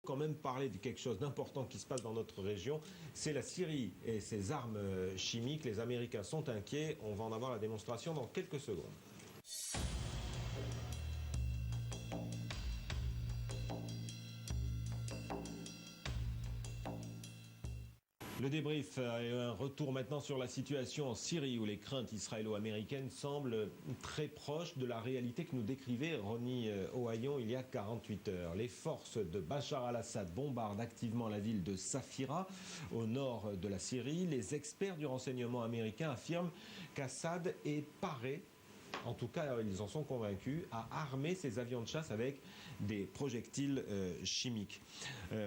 Quand même parler de quelque chose d'important qui se passe dans notre région, c'est la Syrie et ses armes chimiques. Les Américains sont inquiets, on va en avoir la démonstration dans quelques secondes. Le débrief et un retour maintenant sur la situation en Syrie où les craintes israélo-américaines semblent très proches de la réalité que nous décrivait Roni Ohayon il y a 48 heures. Les forces de Bachar al-Assad bombardent activement la ville de Safira au nord de la Syrie. Les experts du renseignement américain affirment qu'Assad est paré. En tout cas, ils en sont convaincus, à armer ses avions de chasse avec des projectiles chimiques.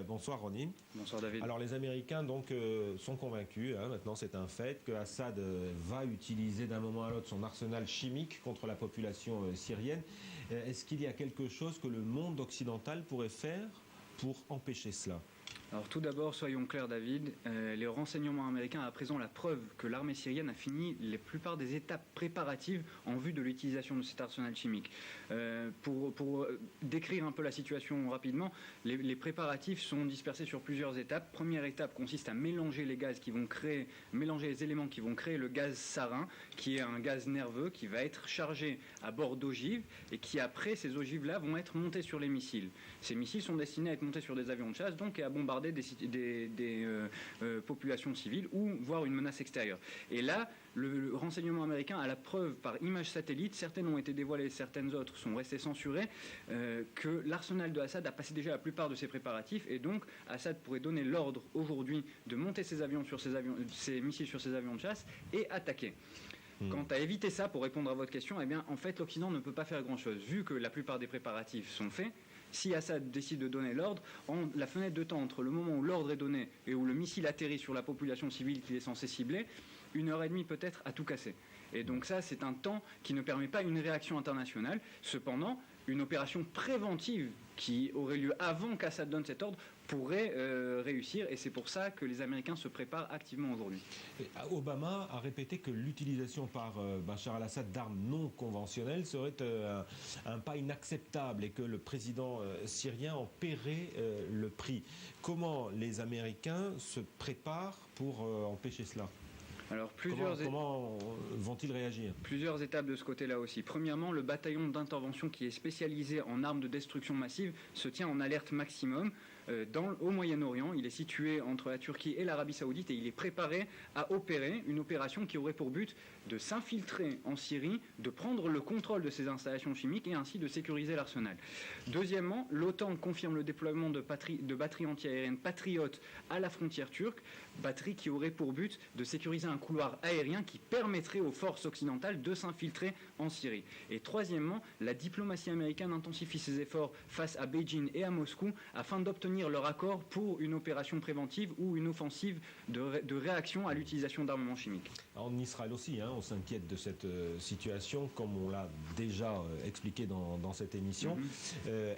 Bonsoir Roni. Bonsoir David. Alors les Américains donc sont convaincus, maintenant c'est un fait, que Assad va utiliser d'un moment à l'autre son arsenal chimique contre la population syrienne. Est-ce qu'il y a quelque chose que le monde occidental pourrait faire pour empêcher cela ? Alors tout d'abord, soyons clairs David, les renseignements américains ont à présent la preuve que l'armée syrienne a fini la plupart des étapes préparatives en vue de l'utilisation de cet arsenal chimique. Pour décrire un peu la situation rapidement, les préparatifs sont dispersés sur plusieurs étapes. Première étape consiste à mélanger les éléments qui vont créer le gaz sarin, qui est un gaz nerveux qui va être chargé à bord d'ogives et qui après, ces ogives-là vont être montées sur les missiles. Ces missiles sont destinés à être montés sur des avions de chasse donc et à bombarder des populations civiles ou voire une menace extérieure. Et là, le renseignement américain a la preuve par images satellites, certaines ont été dévoilées, certaines autres sont restées censurées, que l'arsenal de Assad a passé déjà la plupart de ses préparatifs et donc Assad pourrait donner l'ordre aujourd'hui de monter ses missiles sur ses avions de chasse et attaquer. Quant à éviter ça, pour répondre à votre question, eh bien, en fait, l'Occident ne peut pas faire grand-chose. Vu que la plupart des préparatifs sont faits, si Assad décide de donner l'ordre, la fenêtre de temps entre le moment où l'ordre est donné et où le missile atterrit sur la population civile qu'il est censé cibler, 1h30 peut-être à tout casser. Et donc ça, c'est un temps qui ne permet pas une réaction internationale. Cependant, une opération préventive qui aurait lieu avant qu'Assad donne cet ordre pourrait réussir. Et c'est pour ça que les Américains se préparent activement aujourd'hui. Obama a répété que l'utilisation par Bachar al-Assad d'armes non conventionnelles serait un pas inacceptable et que le président syrien en paierait le prix. Comment les Américains se préparent pour empêcher cela ? Alors, comment vont-ils réagir ? Plusieurs étapes de ce côté-là aussi. Premièrement, le bataillon d'intervention qui est spécialisé en armes de destruction massive se tient en alerte maximum au Moyen-Orient. Il est situé entre la Turquie et l'Arabie Saoudite et il est préparé à opérer une opération qui aurait pour but de s'infiltrer en Syrie, de prendre le contrôle de ces installations chimiques et ainsi de sécuriser l'arsenal. Deuxièmement, l'OTAN confirme le déploiement de batteries antiaériennes patriotes à la frontière turque, batteries qui auraient pour but de sécuriser un couloir aérien qui permettrait aux forces occidentales de s'infiltrer en Syrie. Et troisièmement, la diplomatie américaine intensifie ses efforts face à Beijing et à Moscou afin d'obtenir leur accord pour une opération préventive ou une offensive de réaction à l'utilisation d'armements chimiques. En Israël aussi, on s'inquiète de cette situation, comme on l'a déjà expliqué dans cette émission.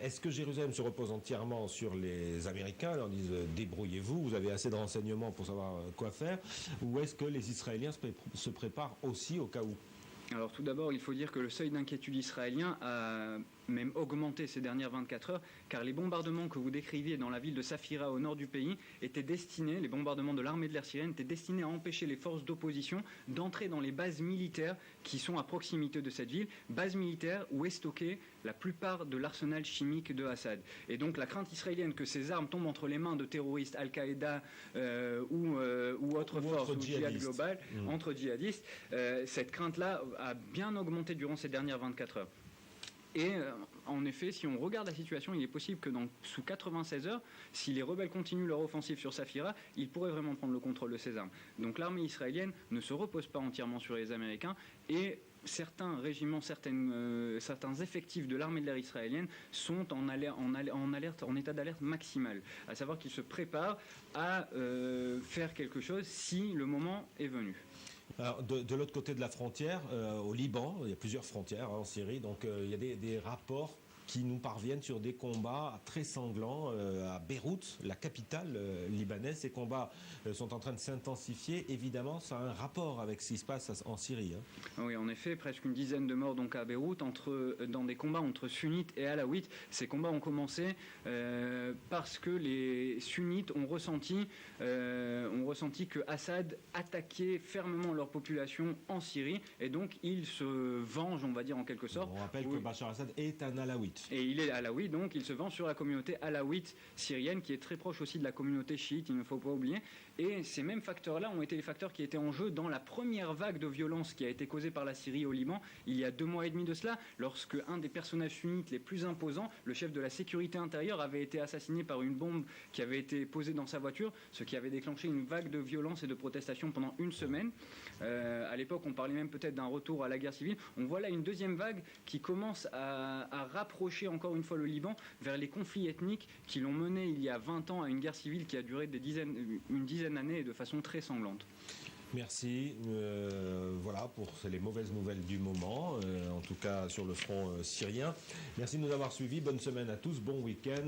Est-ce que Jérusalem se repose entièrement sur les Américains, leur disent débrouillez-vous, vous avez assez de renseignements pour savoir quoi faire, ou est-ce que les Israéliens se préparent aussi au cas où ? Alors tout d'abord, il faut dire que le seuil d'inquiétude israélien a même augmenté ces dernières 24 heures, car les bombardements que vous décriviez dans la ville de Safira au nord du pays étaient destinés, les bombardements de l'armée de l'air syrienne étaient destinés à empêcher les forces d'opposition d'entrer dans les bases militaires qui sont à proximité de cette ville, bases militaires où est stocké la plupart de l'arsenal chimique de Assad. Et donc la crainte israélienne que ces armes tombent entre les mains de terroristes Al-Qaïda ou autres forces, ou djihad global, entre djihadistes, cette crainte-là a bien augmenté durant ces dernières 24 heures. Et en effet, si on regarde la situation, il est possible que sous 96 heures, si les rebelles continuent leur offensive sur Safira, ils pourraient vraiment prendre le contrôle de ces armes. Donc l'armée israélienne ne se repose pas entièrement sur les Américains et certains régiments, certains effectifs de l'armée de l'air israélienne sont en état d'alerte maximale, à savoir qu'ils se préparent à faire quelque chose si le moment est venu. Alors, de l'autre côté de la frontière, au Liban, il y a plusieurs frontières en Syrie, donc il y a des rapports qui nous parviennent sur des combats très sanglants à Beyrouth, la capitale libanaise. Ces combats sont en train de s'intensifier. Évidemment, ça a un rapport avec ce qui se passe en Syrie. Oui, en effet, presque une dizaine de morts donc à Beyrouth dans des combats entre sunnites et alaouites. Ces combats ont commencé parce que les sunnites ont ressenti que Assad attaquait fermement leur population en Syrie et donc ils se vengent, on va dire en quelque sorte. On rappelle que Bachar Assad est un alaouite. Et il est alaouite, donc il se venge sur la communauté alaouite syrienne qui est très proche aussi de la communauté chiite, il ne faut pas oublier. Et ces mêmes facteurs-là ont été les facteurs qui étaient en jeu dans la première vague de violence qui a été causée par la Syrie au Liban il y a 2 mois et demi de cela, lorsque un des personnages sunnites les plus imposants, le chef de la sécurité intérieure, avait été assassiné par une bombe qui avait été posée dans sa voiture, ce qui avait déclenché une vague de violence et de protestation pendant une semaine. À l'époque, on parlait même peut-être d'un retour à la guerre civile. On voit là une deuxième vague qui commence à rapprocher encore une fois le Liban vers les conflits ethniques qui l'ont mené il y a 20 ans à une guerre civile qui a duré une dizaine d'années et de façon très sanglante. Merci. Voilà pour les mauvaises nouvelles du moment, en tout cas sur le front syrien. Merci de nous avoir suivis. Bonne semaine à tous. Bon week-end.